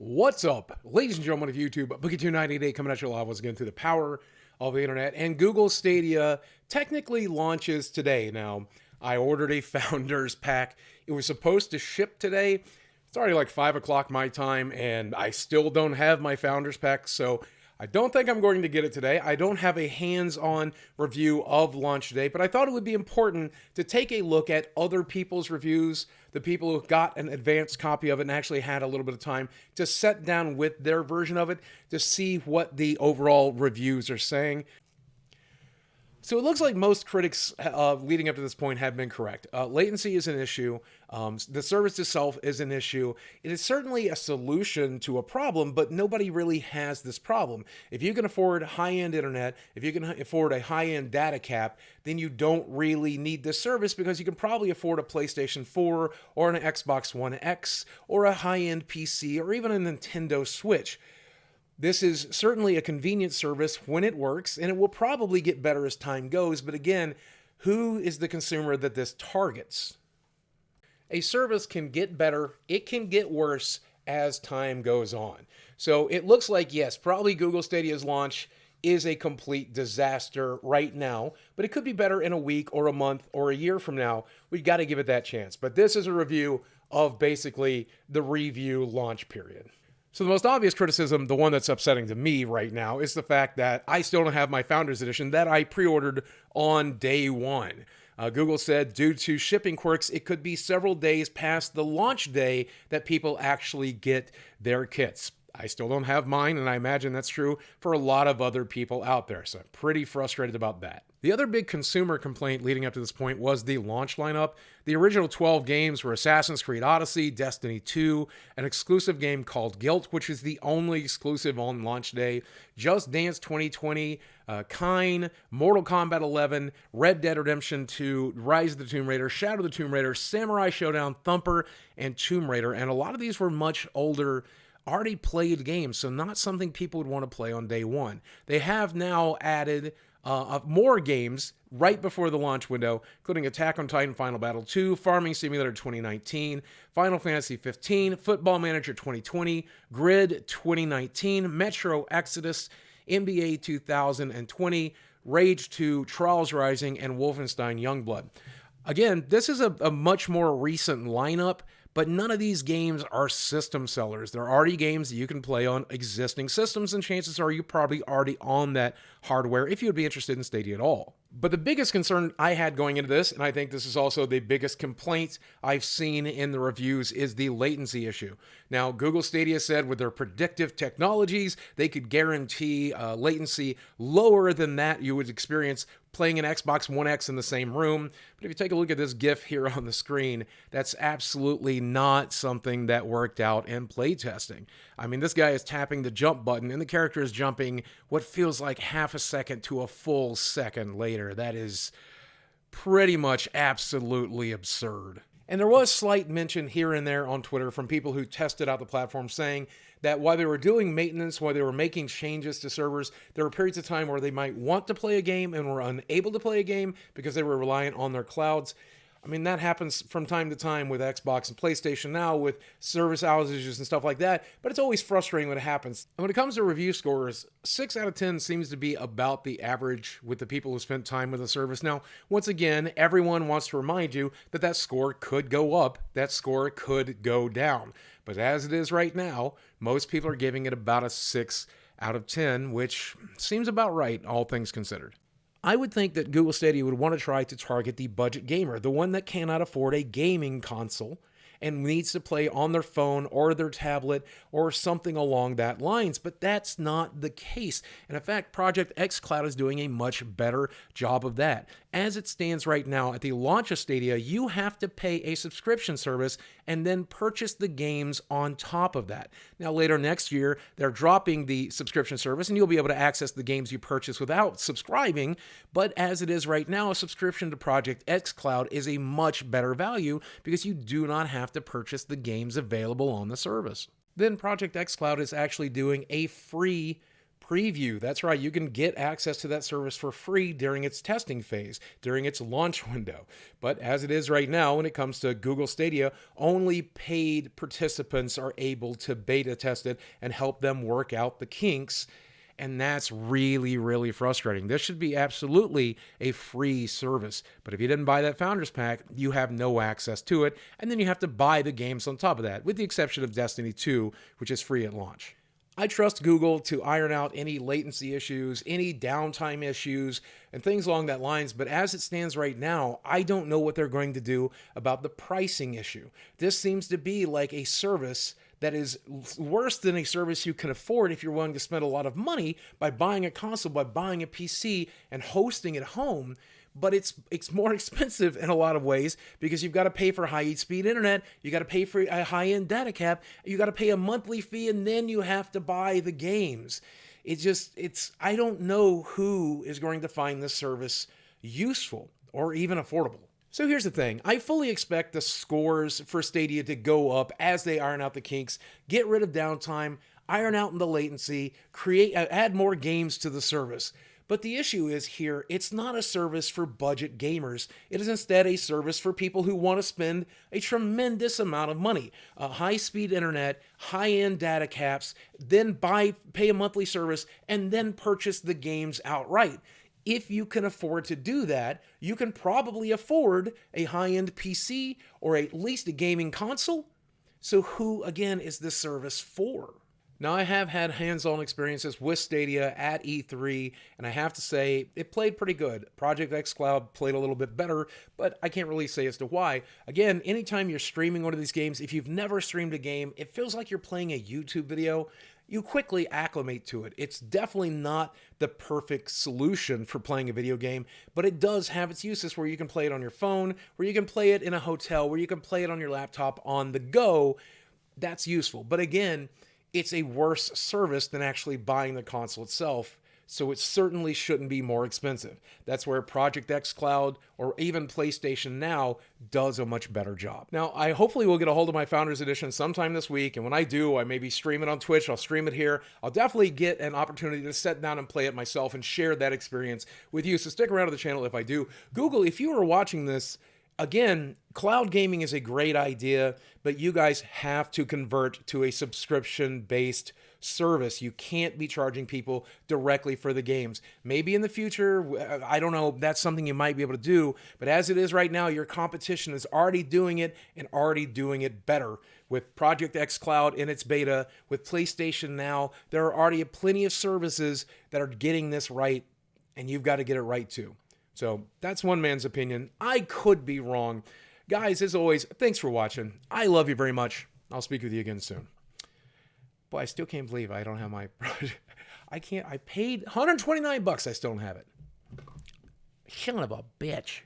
What's up, ladies and gentlemen of YouTube? Boogie298 coming at you live once again through the power of the internet. And Google Stadia technically launches today. Now, I ordered a founder's pack. It was supposed to ship today. It's already like 5 o'clock my time, and I still don't have my founder's pack, so I don't think I'm going to get it today. I don't have a hands-on review of launch today, but I thought it would be important to take a look at other people's reviews, the people who got an advanced copy of it and actually had a little bit of time to sit down with their version of it to see what the overall reviews are saying. So it looks like most critics leading up to this point have been correct. Latency is an issue. The service itself is an issue. It is certainly a solution to a problem, but nobody really has this problem. If you can afford high-end internet, if you can afford a high-end data cap, then you don't really need this service because you can probably afford a PlayStation 4 or an Xbox One X or a high-end PC or even a Nintendo Switch. This is certainly a convenient service when it works, and it will probably get better as time goes. But again, who is the consumer that this targets? A service can get better, it can get worse as time goes on. So it looks like, yes, probably Google Stadia's launch is a complete disaster right now, but it could be better in a week or a month or a year from now. We've got to give it that chance. But this is a review of basically the review launch period. So the most obvious criticism, the one that's upsetting to me right now, is the fact that I still don't have my Founders Edition that I pre-ordered on day one. Google said due to shipping quirks, it could be several days past the launch day that people actually get their kits. I still don't have mine, and I imagine that's true for a lot of other people out there, so I'm pretty frustrated about that. The other big consumer complaint leading up to this point was the launch lineup. The original 12 games were Assassin's Creed Odyssey, Destiny 2, an exclusive game called Guilt, which is the only exclusive on launch day, Just Dance 2020, Kine, Mortal Kombat 11, Red Dead Redemption 2, Rise of the Tomb Raider, Shadow of the Tomb Raider, Samurai Showdown, Thumper, and Tomb Raider, and a lot of these were much older, already played games, so not something people would want to play on day one. They have now added more games right before the launch window, including Attack on Titan Final Battle 2, Farming Simulator 2019, Final Fantasy 15, Football Manager 2020, Grid 2019, Metro Exodus, NBA 2020, Rage 2, Trials Rising, and Wolfenstein Youngblood. Again, this is a much more recent lineup, but none of these games are system sellers. They're already games that you can play on existing systems, and chances are you're probably already on that hardware if you would be interested in Stadia at all. But the biggest concern I had going into this, and I think this is also the biggest complaint I've seen in the reviews, is the latency issue. Now, Google Stadia said with their predictive technologies, they could guarantee latency lower than that you would experience playing an Xbox One X in the same room. But if you take a look at this GIF here on the screen, that's absolutely not something that worked out in playtesting. I mean, this guy is tapping the jump button, and the character is jumping what feels like half a second to a full second later. That is pretty much absolutely absurd. And there was slight mention here and there on Twitter from people who tested out the platform saying that while they were doing maintenance, while they were making changes to servers, there were periods of time where they might want to play a game and were unable to play a game because they were reliant on their clouds. I mean, that happens from time to time with Xbox and PlayStation now with service outages and stuff like that, but it's always frustrating when it happens. And when it comes to review scores, 6 out of 10 seems to be about the average with the people who spent time with the service. Now, once again, everyone wants to remind you that that score could go up, that score could go down. But as it is right now, most people are giving it about a 6 out of 10, which seems about right, all things considered. I would think that Google Stadia would want to try to target the budget gamer, the one that cannot afford a gaming console and needs to play on their phone or their tablet or something along that lines, but that's not the case. And in fact, Project Xcloud is doing a much better job of that. As it stands right now, at the launch of Stadia, you have to pay a subscription service and then purchase the games on top of that. Now, later next year, they're dropping the subscription service, and you'll be able to access the games you purchase without subscribing. But as it is right now, a subscription to Project Xcloud is a much better value because you do not have to purchase the games available on the service. Then Project Xcloud is actually doing a free preview. That's right, you can get access to that service for free during its testing phase, during its launch window. But as it is right now, when it comes to Google Stadia, only paid participants are able to beta test it and help them work out the kinks. And that's really, really frustrating. This should be absolutely a free service. But if you didn't buy that Founders Pack, you have no access to it. And then you have to buy the games on top of that, with the exception of Destiny 2, which is free at launch. I trust Google to iron out any latency issues, any downtime issues, and things along that lines. But as it stands right now, I don't know what they're going to do about the pricing issue. This seems to be like a service that is worse than a service you can afford if you're willing to spend a lot of money by buying a console, by buying a PC and hosting at home. But it's more expensive in a lot of ways because you've got to pay for high-speed internet, you got to pay for a high-end data cap, you got to pay a monthly fee, and then you have to buy the games. I don't know who is going to find this service useful or even affordable. So here's the thing. I fully expect the scores for Stadia to go up as they iron out the kinks, get rid of downtime, iron out the latency, add more games to the service. But the issue is here, it's not a service for budget gamers. It is instead a service for people who want to spend a tremendous amount of money. High-speed internet, high-end data caps, then pay a monthly service, and then purchase the games outright. If you can afford to do that, you can probably afford a high-end PC or at least a gaming console. So who, again, is this service for? Now, I have had hands-on experiences with Stadia at E3, and I have to say, it played pretty good. Project Xcloud played a little bit better, but I can't really say as to why. Again, anytime you're streaming one of these games, if you've never streamed a game, it feels like you're playing a YouTube video. You quickly acclimate to it. It's definitely not the perfect solution for playing a video game, but it does have its uses where you can play it on your phone, where you can play it in a hotel, where you can play it on your laptop on the go. That's useful. But again, it's a worse service than actually buying the console itself, so it certainly shouldn't be more expensive. That's where Project Xcloud or even PlayStation Now does a much better job. Now, I hopefully will get a hold of my Founders Edition sometime this week, and when I do, I maybe stream it on Twitch, I'll stream it here. I'll definitely get an opportunity to sit down and play it myself and share that experience with you, so stick around to the channel if I do. Google, if you are watching this, again, cloud gaming is a great idea, but you guys have to convert to a subscription-based service. You can't be charging people directly for the games. Maybe in the future, I don't know, that's something you might be able to do, but as it is right now, your competition is already doing it and already doing it better. With Project Xcloud in its beta, with PlayStation Now, there are already plenty of services that are getting this right, and you've got to get it right too. So that's one man's opinion. I could be wrong. Guys, as always, thanks for watching. I love you very much. I'll speak with you again soon. Boy, I still can't believe I don't have my... I paid $129. I still don't have it. Son of a bitch.